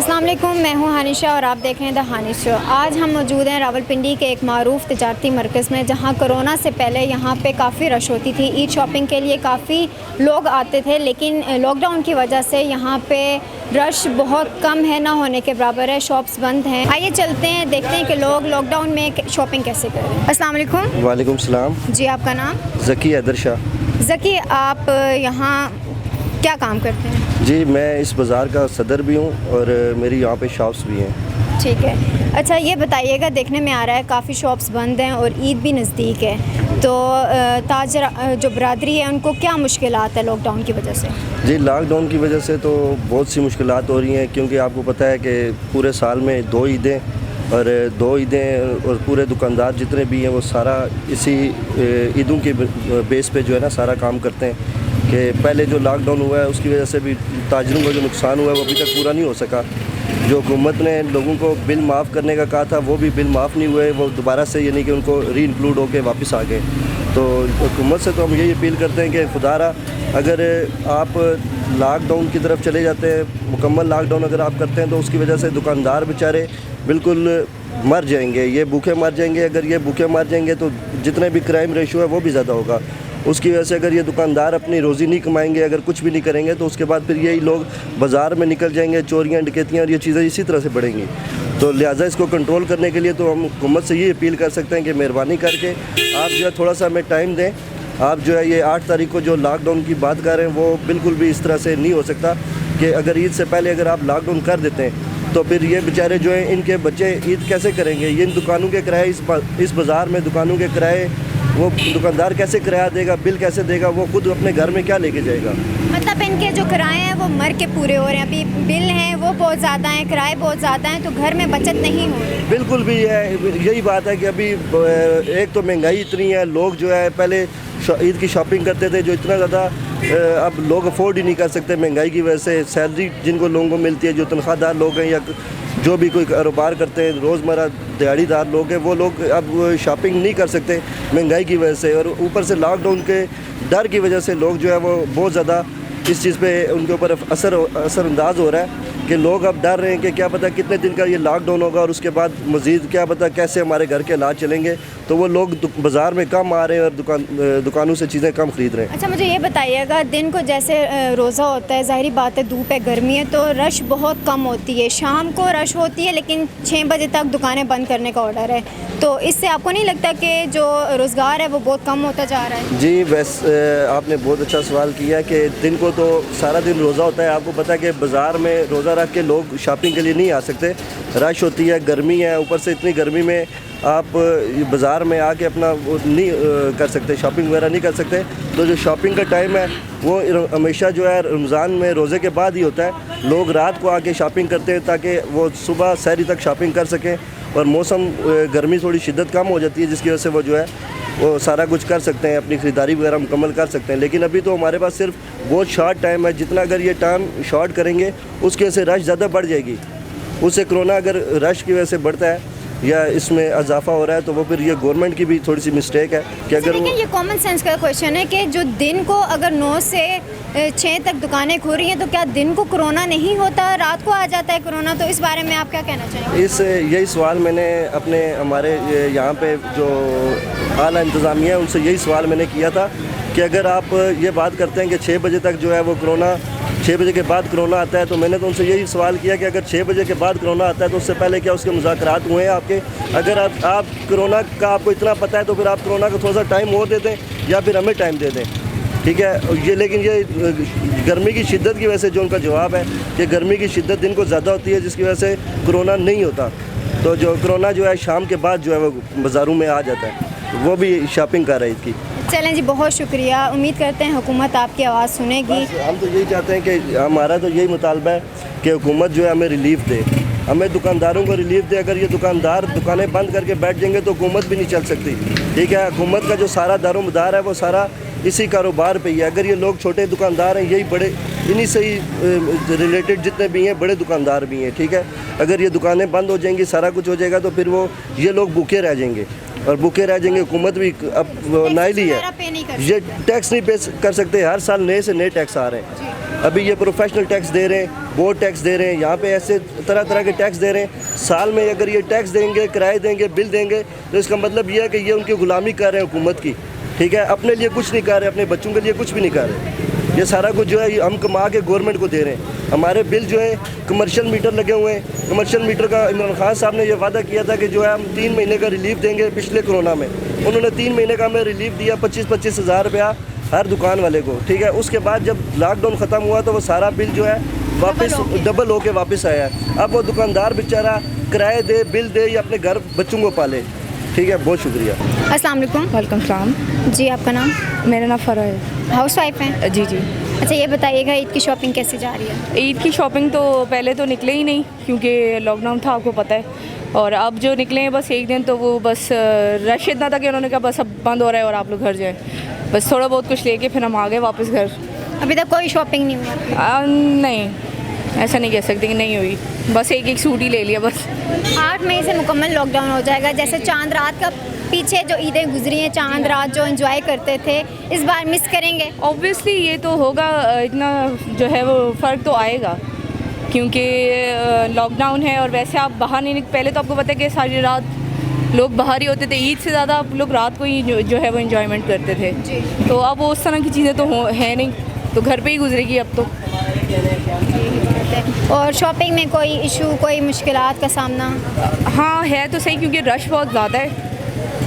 अस्सलाम वालेकुम, मैं हूं हानिशा और आप देख रहे हैं द हानिश शो। आज हम मौजूद हैं रावलपिंडी के एक मारूफ तिजारती मरकज़ में, जहां कोरोना से पहले यहां पे काफ़ी रश होती थी। ईद शॉपिंग के लिए काफ़ी लोग आते थे, लेकिन लॉकडाउन की वजह से यहां पे रश बहुत कम है, ना होने के बराबर है। शॉप्स बंद हैं। आइए चलते हैं, देखते हैं कि लोग लॉकडाउन में शॉपिंग कैसे कर रहे हैं। अस्सलाम वालेकुम। वालेकुम सलाम। जी, आपका नाम? ज़की हैदर शाह। ज़की, आप यहाँ क्या काम करते हैं? जी, मैं इस बाज़ार का सदर भी हूँ और मेरी यहाँ पे शॉप्स भी हैं। ठीक है। अच्छा, ये बताइएगा, देखने में आ रहा है काफ़ी शॉप्स बंद हैं और ईद भी नज़दीक है, तो ताजर जो बरादरी है उनको क्या मुश्किलात है लॉकडाउन की वजह से? जी, लॉकडाउन की वजह से तो बहुत सी मुश्किलात हो रही हैं, क्योंकि आपको पता है कि पूरे साल में दो ईदें और पूरे दुकानदार जितने भी हैं वो सारा इसी ईदों के बेस पे जो है ना सारा काम करते हैं। कि पहले जो लॉकडाउन हुआ है उसकी वजह से भी ताजरों का जो नुकसान हुआ है वो अभी तक पूरा नहीं हो सका। जो हुकूमत ने लोगों को बिल माफ़ करने का कहा था वो भी बिल माफ़ नहीं हुए, वो दोबारा से यानी कि उनको री इंक्लूड होकर वापस आ गए। तो हुकूमत से तो हम यही अपील करते हैं कि खुदारा अगर आप लॉकडाउन की तरफ चले जाते हैं, मुकम्मल लॉकडाउन अगर आप करते हैं तो उसकी वजह से दुकानदार बेचारे बिल्कुल मर जाएंगे, ये भूखे मर जाएंगे। अगर ये भूखे मर जाएंगे तो जितने भी क्राइम रेशो है वो भी ज़्यादा होगा। उसकी वजह से अगर ये दुकानदार अपनी रोज़ी नहीं कमाएंगे, अगर कुछ भी नहीं करेंगे, तो उसके बाद फिर यही लोग बाज़ार में निकल जाएंगे, चोरियाँ डकैतियाँ और ये चीज़ें इसी तरह से बढ़ेंगी। तो लिहाजा इसको कंट्रोल करने के लिए तो हम हुकूमत से ये अपील कर सकते हैं कि मेहरबानी करके आप जो है थोड़ा सा हमें टाइम दें। आप जो है ये 8 तारीख को जो लॉकडाउन की बात कर रहे हैं वो बिल्कुल भी इस तरह से नहीं हो सकता कि अगर ईद से पहले अगर आप लॉकडाउन कर देते हैं तो फिर ये बेचारे जो हैं इनके बच्चे ईद कैसे करेंगे? ये इन दुकानों के किराए, इस बाज़ार में दुकानों के किराए वो दुकानदार कैसे किराया देगा, बिल कैसे देगा? वो खुद अपने घर में क्या लेके जाएगा? मतलब इनके जो किराए हैं वो मर के पूरे हो रहे हैं। अभी बिल हैं वो बहुत ज़्यादा हैं, किराए बहुत ज़्यादा हैं, तो घर में बचत नहीं हो रही। बिल्कुल भी है, यही बात है कि अभी एक तो महंगाई इतनी है, लोग जो है पहले ईद की शॉपिंग करते थे जो इतना ज़्यादा अब लोग अफोर्ड ही नहीं कर सकते महंगाई की वजह से। सैलरी जिनको लोगों को मिलती है, जो तनख्वाहदार लोग हैं या जो भी कोई कारोबार करते हैं, रोज़मर्रा दिहाड़ीदार लोग हैं, वो लोग अब शॉपिंग नहीं कर सकते महंगाई की वजह से। और ऊपर से लॉकडाउन के डर की वजह से लोग जो है वो बहुत ज़्यादा इस चीज़ पे उनके ऊपर असरअंदाज हो रहा है कि लोग अब डर रहे हैं कि क्या पता कितने दिन का ये लॉकडाउन होगा और उसके बाद मज़ीद क्या पता कैसे हमारे घर के हालात चलेंगे। तो वो लोग बाज़ार में कम आ रहे हैं और दुकानों से चीज़ें कम ख़रीद रहे हैं। अच्छा, मुझे ये बताइएगा, दिन को जैसे रोज़ा होता है, ज़ाहिर बात है धूप है, गर्मी है, तो रश बहुत कम होती है। शाम को रश होती है लेकिन 6 बजे तक दुकानें बंद करने का ऑर्डर है, तो इससे आपको नहीं लगता कि जो रोज़गार है वो बहुत कम होता जा रहा है? जी, वैसे आपने बहुत अच्छा सवाल किया कि दिन को तो सारा दिन रोज़ा होता है। आपको पता है कि बाज़ार में रोज़ा रख के लोग शॉपिंग के लिए नहीं आ सकते, रश होती है, गर्मी है, ऊपर से इतनी गर्मी में आप बाज़ार में आके अपना वो नहीं कर सकते, शॉपिंग वगैरह नहीं कर सकते। तो जो शॉपिंग का टाइम है वो हमेशा जो है रमज़ान में रोज़े के बाद ही होता है। लोग रात को आके शॉपिंग करते हैं ताकि वो सुबह सहरी तक शॉपिंग कर सकें, और मौसम गर्मी थोड़ी शिद्दत कम हो जाती है जिसकी वजह से वो जो है वो सारा कुछ कर सकते हैं, अपनी ख़रीदारी वगैरह मुकम्मल कर सकते हैं। लेकिन अभी तो हमारे पास सिर्फ बहुत शॉर्ट टाइम है, जितना अगर ये टाइम शॉर्ट करेंगे उसकी वजह से रश ज़्यादा बढ़ जाएगी। उससे कोरोना अगर रश की वजह से बढ़ता है या इसमें इजाफा हो रहा है तो वो फिर ये गवर्नमेंट की भी थोड़ी सी मिस्टेक है कि अगर वो ये कॉमन सेंस का क्वेश्चन है कि जो दिन को अगर 9 से 6 तक दुकानें खुल रही हैं तो क्या दिन को कोरोना नहीं होता, रात को आ जाता है कोरोना? तो इस बारे में आप क्या कहना चाहेंगे? यही सवाल मैंने अपने हमारे यहाँ पे जो आला इंतज़ामिया है उनसे यही सवाल मैंने किया था कि अगर आप ये बात करते हैं कि 6 बजे तक जो है वो कोरोना, 6 बजे के बाद कोरोना आता है, तो मैंने तो उनसे यही सवाल किया कि अगर 6 बजे के बाद कोरोना आता है तो उससे पहले क्या उसके मुज़ाकरात हुए हैं आपके? अगर आप कोरोना का आपको इतना पता है तो फिर आप कोरोना को थोड़ा सा टाइम और दे दें या फिर हमें टाइम दे दें, ठीक है ये। लेकिन ये गर्मी की शिद्दत की वजह से जो उनका जवाब है कि गर्मी की शिद्दत दिन को ज़्यादा होती है जिसकी वजह से कोरोना नहीं होता। तो जो कोरोना जो है शाम के बाद जो है वो बाज़ारों में आ जाता है, वो भी शॉपिंग कर रही थी। चलें जी, बहुत शुक्रिया। उम्मीद करते हैं हुकूमत आपकी आवाज़ सुनेगी। हम तो यही चाहते हैं कि हमारा तो यही मुतालबा है कि हुकूमत जो है हमें रिलीफ दे, हमें दुकानदारों को रिलीफ दे। अगर ये दुकानदार दुकानें बंद करके बैठ जाएंगे तो हुकूमत भी नहीं चल सकती, ठीक है। हुकूमत का जो सारा दारोमदार है वो सारा इसी कारोबार पे ही है। अगर ये लोग छोटे दुकानदार हैं, यही बड़े, इन्हीं से ही रिलेटेड जितने भी हैं बड़े दुकानदार भी हैं, ठीक है। अगर ये दुकानें बंद हो जाएंगी, सारा कुछ हो जाएगा तो फिर वो ये लोग भूखे रह जाएंगे, और भूखे रह जाएंगे। हुकूमत भी अब नाइली है, ये टैक्स नहीं पे कर सकते, हर साल नए से नए टैक्स आ रहे हैं। अभी ये प्रोफेशनल टैक्स दे रहे हैं, बोर्ड टैक्स दे रहे हैं, यहाँ पे ऐसे तरह तरह के टैक्स दे रहे हैं। साल में अगर ये टैक्स देंगे, किराए देंगे, बिल देंगे, तो इसका मतलब ये है कि ये उनकी गुलामी कर रहे हैं हुकूमत की, ठीक है। अपने लिए कुछ नहीं कर रहे, अपने बच्चों के लिए कुछ भी नहीं कर रहे। ये सारा कुछ जो है हम कमा के गवर्नमेंट को दे रहे हैं। हमारे बिल जो है कमर्शियल मीटर लगे हुए हैं। कमर्शियल मीटर का इमरान खान साहब ने ये वादा किया था कि जो है हम 3 महीने का रिलीफ देंगे पिछले कोरोना में। उन्होंने 3 महीने का हमें रिलीफ दिया, 25-25 हज़ार रुपया हर दुकान वाले को, ठीक है। उसके बाद जब लॉकडाउन ख़त्म हुआ तो वो सारा बिल जो है वापस डबल होके वापस आया है। अब वो दुकानदार बेचारा किराए दे, बिल दे या अपने घर बच्चों को पाले, ठीक है। बहुत शुक्रिया। अस्सलाम वालेकुम। वेलकम सलाम। जी, आपका नाम? मेरा नाम फ़रा है। हाउस वाइफ हैं? जी जी। अच्छा, ये बताइएगा ईद की शॉपिंग कैसे जा रही है? ईद की शॉपिंग तो पहले तो निकले ही नहीं क्योंकि लॉकडाउन था, आपको पता है। और अब जो निकले हैं बस एक दिन, तो वो बस रश इतना था कि उन्होंने कहा बस अब बंद हो रहा है और आप लोग घर जाएँ। बस थोड़ा बहुत कुछ लेके फिर हम आ गए वापस घर। अभी तक कोई शॉपिंग नहीं हुआ? नहीं, ऐसा नहीं कह सकते कि नहीं हुई, बस एक सूट ही ले लिया बस। 8 मई से मुकम्मल लॉकडाउन हो जाएगा। जैसे चांद रात का पीछे जो ईदें गुजरी हैं, चांद रात जो एंजॉय करते थे, इस बार मिस करेंगे? ऑब्वियसली ये तो होगा, इतना जो है वो फ़र्क तो आएगा क्योंकि लॉकडाउन है और वैसे आप बाहर नहीं पहले तो आपको पता है कि सारी रात लोग बाहर ही होते थे। ईद से ज़्यादा आप लोग रात को ही जो है वो एंजॉयमेंट करते थे। तो अब वो उस तरह की चीज़ें तो है नहीं, तो घर पे ही गुजरेगी अब तो। और शॉपिंग में कोई इशू, कोई मुश्किलात का सामना? हाँ है तो सही, क्योंकि रश बहुत ज़्यादा है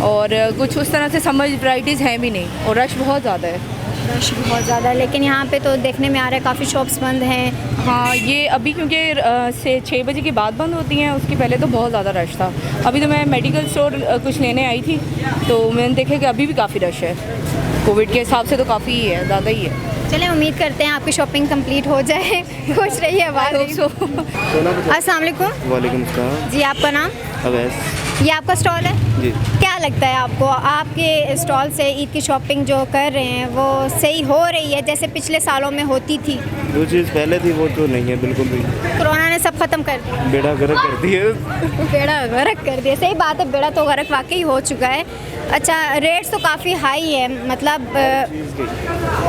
और कुछ उस तरह से समझ वैराइटीज़ हैं भी नहीं और रश बहुत ज़्यादा है। रश बहुत ज़्यादा है, लेकिन यहाँ पे तो देखने में आ रहा है काफ़ी शॉप्स बंद हैं। हाँ, ये अभी क्योंकि से 6 बजे के बाद बंद होती हैं, उसके पहले तो बहुत ज़्यादा रश था। अभी तो मैं मेडिकल स्टोर कुछ लेने आई थी तो मैंने देखा कि अभी भी काफ़ी रश है। कोविड के हिसाब से तो काफ़ी ही है, ज़्यादा ही है। चलें, उम्मीद करते हैं आपकी शॉपिंग कंप्लीट हो जाए। खुश रहिए। अस्सलाम वालेकुम। वालेकुम सलाम। जी, आपका नाम? अवैस। ये आपका स्टॉल है? जी। क्या लगता है आपको, आपके स्टॉल से ईद की शॉपिंग जो कर रहे हैं वो सही हो रही है जैसे पिछले सालों में होती थी? जो चीज़ पहले थी वो तो नहीं है बिल्कुल भी। कोरोना ने सब ख़त्म कर दिया, बेड़ा गर्क कर दिया। बेड़ा गर्क कर दिया। सही बात है, बेड़ा तो गर्क वाकई हो चुका है। अच्छा, रेट्स तो काफ़ी हाई है, मतलब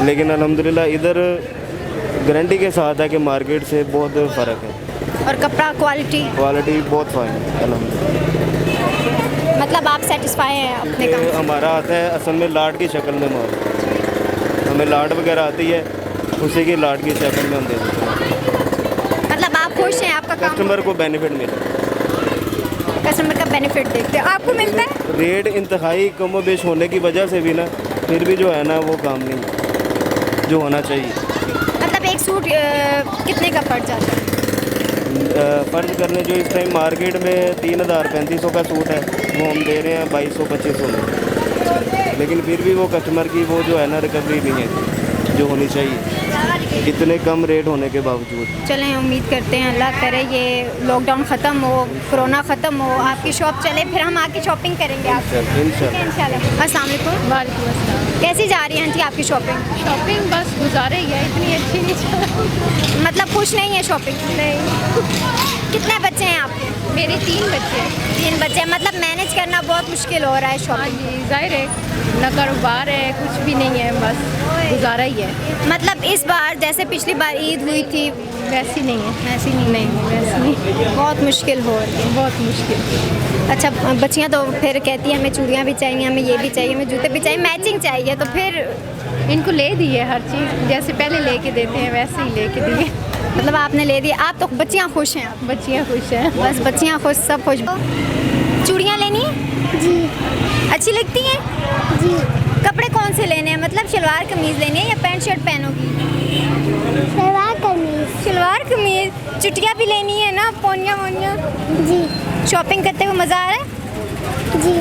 लेकिन अल्हम्दुलिल्लाह इधर गारंटी के साथ है कि मार्केट से बहुत फ़र्क है। और कपड़ा क्वालिटी बहुत फाइन है अल्हम्दुलिल्लाह। मतलब आप सेटिस्फाई हैं अपने काम से? हमारा आता है असल में लाट की शक्ल में माल, हमें लाट वगैरह आती है, उसी की लाट की शक्ल में हम दे देते हैं। मतलब आप खुश हैं, आपका काम? कस्टमर को बेनिफिट मिले, कस्टमर का बेनिफिट देखते हैं, आपको मिलता है? रेट इंतहाई कम बेश होने की वजह से भी ना, फिर भी जो है ना वो काम नहीं जो होना चाहिए। मतलब एक सूट कितने का पड़ जाता है? फ़र्ज करने जो इस टाइम मार्केट में 3000-3500 का सूट है वो हम दे रहे हैं 2200-2500 में, लेकिन फिर भी वो कस्टमर की वो जो है ना रिकवरी नहीं है जो होनी चाहिए इतने कम रेट होने के बावजूद। चलें, उम्मीद करते हैं अल्लाह करे ये लॉकडाउन ख़त्म हो, कोरोना ख़त्म हो, आपकी शॉप चले, फिर हम आके शॉपिंग करेंगे आपसे इंशाल्लाह। अस्सलाम वालेकुम। वालेकुम अस्सलाम। कैसी जा रही है आंटी आपकी शॉपिंग? शॉपिंग बस गुजारे ही है, इतनी अच्छी नहीं चल। मतलब खुश नहीं है शॉपिंग? नहीं। कितने बच्चे हैं आपके? मेरे 3 बच्चे हैं। 3 बच्चे, मतलब मैनेज करना बहुत मुश्किल हो रहा है हाँ शॉपिंग? जी, जाहिर है, न कारोबार है, कुछ भी नहीं है, बस गुजारा ही है। मतलब इस बार जैसे पिछली बार ईद हुई थी वैसी नहीं है। वैसी नहीं? वैसी नहीं, बहुत मुश्किल हो रही है। बहुत मुश्किल। अच्छा, बच्चियाँ तो फिर कहती हैं हमें चूड़ियाँ भी चाहिए, हमें ये भी चाहिए, हमें जूते भी चाहिए, मैचिंग चाहिए, तो फिर इनको ले दी है हर चीज़, जैसे पहले लेके देते हैं वैसे ही लेके दिए। मतलब आपने ले दिया, आप तो बच्चियाँ खुश हैं? आप बच्चियाँ खुश हैं। बस बच्चियाँ खुश, सब खुश। चूड़ियाँ लेनी है? जी अच्छी लगती हैं? जी। कपड़े कौन से लेने हैं, मतलब शलवार कमीज़ लेनी है या पैंट शर्ट पहनोगी? सलवार कमीज। शलवार कमीज़। चुटिया भी लेनी है ना, पोनिया वोनिया? जी शॉपिंग करते हुए मज़ा आ रहा है? जी।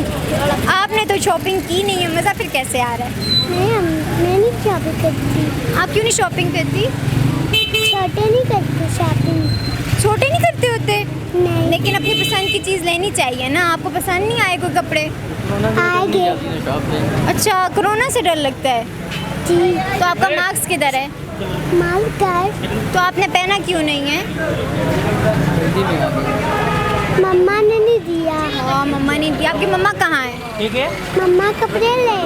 आपने तो शॉपिंग की नहीं है, मज़ा फिर कैसे आ रहा है? मैं नहीं शॉपिंग करती। आप क्यों नहीं शॉपिंग करती? छोटे नहीं करते शॉपिंग। छोटे नहीं करते होते? नहीं। लेकिन अपनी पसंद की चीज़ लेनी चाहिए ना। आपको पसंद नहीं आए कोई कपड़े? आएंगे। अच्छा, कोरोना से डर लगता है? जी। तो आपका मार्क्स किधर है? माल कर। तो आपने पहना क्यों नहीं है? मम्मा ने नहीं दिया। हाँ, मम्मा ने दिया। आपकी मम्मा कहाँ है? मम्मा कपड़े ले।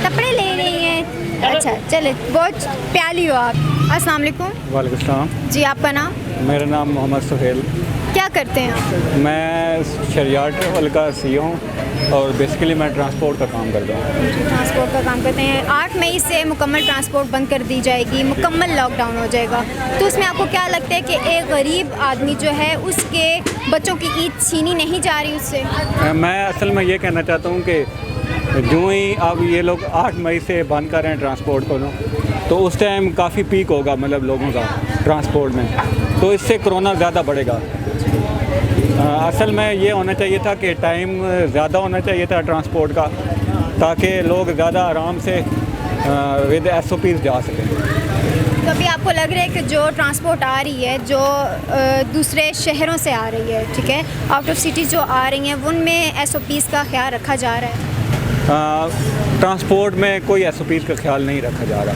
कपड़े ले रही हैं? अच्छा, चले, बहुत प्यारी हो आप। अस्सलाम वालेकुम। वालेकुम सलाम। जी, आपका नाम? मेरा नाम मोहम्मद सुहेल। क्या करते हैं आप? मैं शरियार ट्रैवल का CEO हूँ और बेसिकली मैं ट्रांसपोर्ट का काम करता हूँ। ट्रांसपोर्ट का काम करते हैं। 8 मई से मुकम्मल ट्रांसपोर्ट बंद कर दी जाएगी, मुकम्मल लॉकडाउन हो जाएगा, तो उसमें आपको क्या लगता है कि एक गरीब आदमी जो है उसके बच्चों की ईद छीनी नहीं जा रही उससे? मैं असल में ये कहना चाहता हूँ कि जो ही अब ये लोग 8 मई से बंद कर रहे हैं ट्रांसपोर्ट को, तो उस टाइम काफ़ी पीक होगा मतलब लोगों का ट्रांसपोर्ट में, तो इससे कोरोना ज़्यादा बढ़ेगा। असल में ये होना चाहिए था कि टाइम ज़्यादा होना चाहिए था ट्रांसपोर्ट का, ताकि लोग ज़्यादा आराम से विद SOPs जा सकें। तो अभी आपको लग रहा है कि जो ट्रांसपोर्ट आ रही है, जो दूसरे शहरों से आ रही है, ठीक है, आउट ऑफ सिटी जो आ रही हैं, उनमें SOPs का ख्याल रखा जा रहा है? ट्रांसपोर्ट में कोई SOPs का ख्याल नहीं रखा जा रहा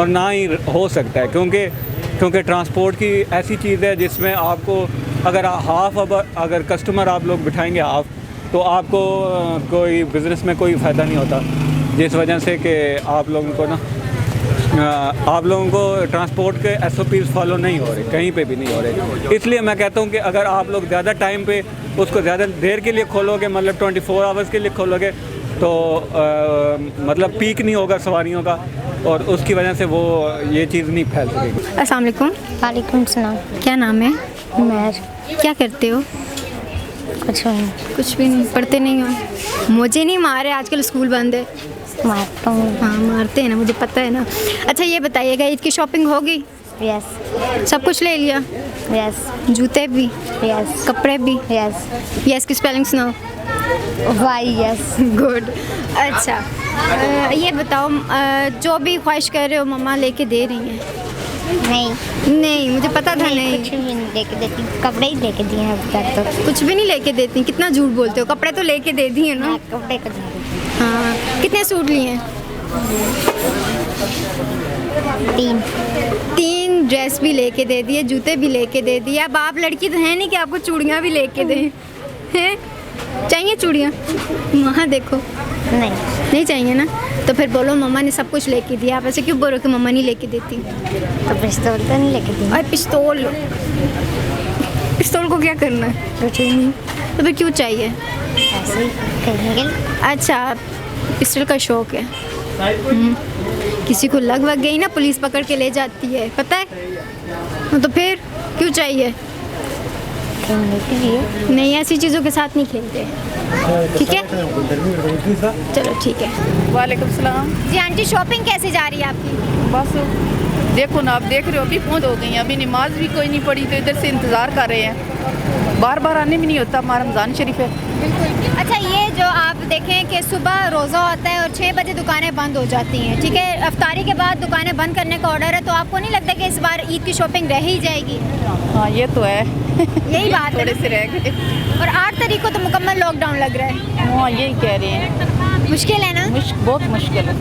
और ना ही हो सकता है, क्योंकि ट्रांसपोर्ट की ऐसी चीज़ है जिसमें आपको अगर अगर कस्टमर आप लोग बिठाएंगे हाफ, तो आपको कोई बिज़नेस में कोई फ़ायदा नहीं होता, जिस वजह से कि आप लोगों को ट्रांसपोर्ट के SOPs फॉलो नहीं हो रहे, कहीं पे भी नहीं हो रहे। इसलिए मैं कहता हूँ कि अगर आप लोग ज़्यादा टाइम पे उसको ज़्यादा देर के लिए खोलोगे, मतलब 24 आवर्स के लिए खोलोगे, तो मतलब पीक नहीं होगा सवारियों का और उसकी वजह से वो ये चीज़ नहीं फैल सकेगी। अस्सलाम वालेकुम। वालेकुम सलाम। क्या नाम है? मैं क्या करते हो? कुछ नहीं कुछ भी नहीं, पढ़ते नहीं हो? मुझे नहीं मारे, आजकल स्कूल बंद है। मारता हूँ। हाँ, मारते हैं ना, मुझे पता है ना। अच्छा, ये बताइएगा, ईद की शॉपिंग होगी? यस सब कुछ ले लिया? यस जूते भी? यस कपड़े भी? यस यस की स्पेलिंग सुनाओ। Y yes. गुड। अच्छा, ये बताओ, जो भी ख्वाहिश कर रहे हो मम्मा लेके दे रही हैं? नहीं नहीं, मुझे पता था नहीं। कुछ भी नहीं लेके देती, कपड़े ही लेके दिए हैं अब तक तो। कुछ भी नहीं लेके देती? कितना झूठ बोलते हो, कपड़े तो लेके दे दिए ना। हाँ, कपड़े का दे दी। हाँ, कितने सूट लिए हैं? 3 ड्रेस भी लेके दे दिए, जूते भी लेके दे दिए। अब आप लड़की तो है नहीं कि आपको चूड़ियाँ भी लेके दें, हैं? चाहिए चूड़ियाँ? वहाँ देखो। नहीं चाहिए ना, तो फिर बोलो मम्मा ने सब कुछ लेके दिया। आप ऐसे क्यों बोलो कि मम्मा नहीं लेके देती? तो पिस्तौल तो नहीं लेके दी। और पिस्तौल को क्या करना है? कुछ नहीं, तो फिर क्यों चाहिए? ऐसे ही खेलने के लिए। अच्छा, पिस्टल का शौक है। किसी को लग गई ना, पुलिस पकड़ के ले जाती है, पता है? तो फिर क्यों चाहिए? खेलने के लिए। नहीं, ऐसी चीज़ों के साथ नहीं खेलते, ठीक है? चलो ठीक है। वालेकुम सलाम। जी आंटी, शॉपिंग कैसे जा रही है आपकी? बस देखो ना, आप देख रहे हो अभी पहुँच हो गई, अभी नमाज भी कोई नहीं पढ़ी, तो इधर से इंतज़ार कर रहे हैं, बार बार आने भी नहीं होता, हमारा रमज़ान शरीफ है। बिल्कुल। अच्छा, ये जो आप देखें कि सुबह रोज़ा होता है और 6 बजे दुकानें बंद हो जाती हैं, ठीक है, अफ्तारी के बाद दुकानें बंद करने का ऑर्डर है, तो आपको नहीं लगता कि इस बार ईद की शॉपिंग रह ही जाएगी? हाँ, ये तो है। यही बात है। थोड़े से रह गए और 8 तारीख को तो मुकम्मल लॉकडाउन लग रहा है। हाँ, यही कह रहे हैं। मुश्किल है ना? बहुत मुश्किल है।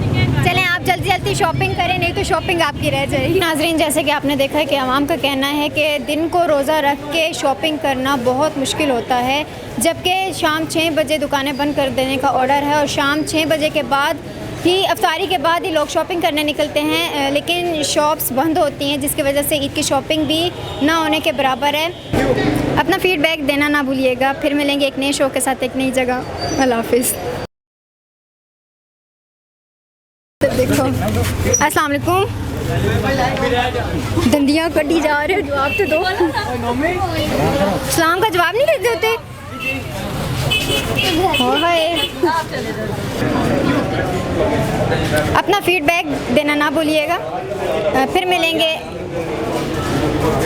चलें, आप जल्दी जल्दी शॉपिंग करें, नहीं तो शॉपिंग आपकी रह जाएगी। नाजरीन, जैसे कि आपने देखा है कि आवाम का कहना है कि दिन को रोज़ा रख के शॉपिंग करना बहुत मुश्किल होता है, जबकि शाम 6 बजे दुकानें बंद कर देने का ऑर्डर है और शाम 6 बजे के बाद ही, अफ्तारी के बाद ही लोग शॉपिंग करने निकलते हैं, लेकिन शॉप्स बंद होती हैं, जिसकी वजह से ईद की शॉपिंग भी ना होने के बराबर है। अपना फीडबैक देना ना भूलिएगा। फिर मिलेंगे एक नए शो के साथ, एक नई जगह। अल्लाह हाफिज़। देखो, अस्सलाम वालेकुम। दंदियाँ कटी जा रहे हो, जवाब तो दो। सलाम का जवाब नहीं देते होते? अपना फीडबैक देना ना भूलिएगा। फिर मिलेंगे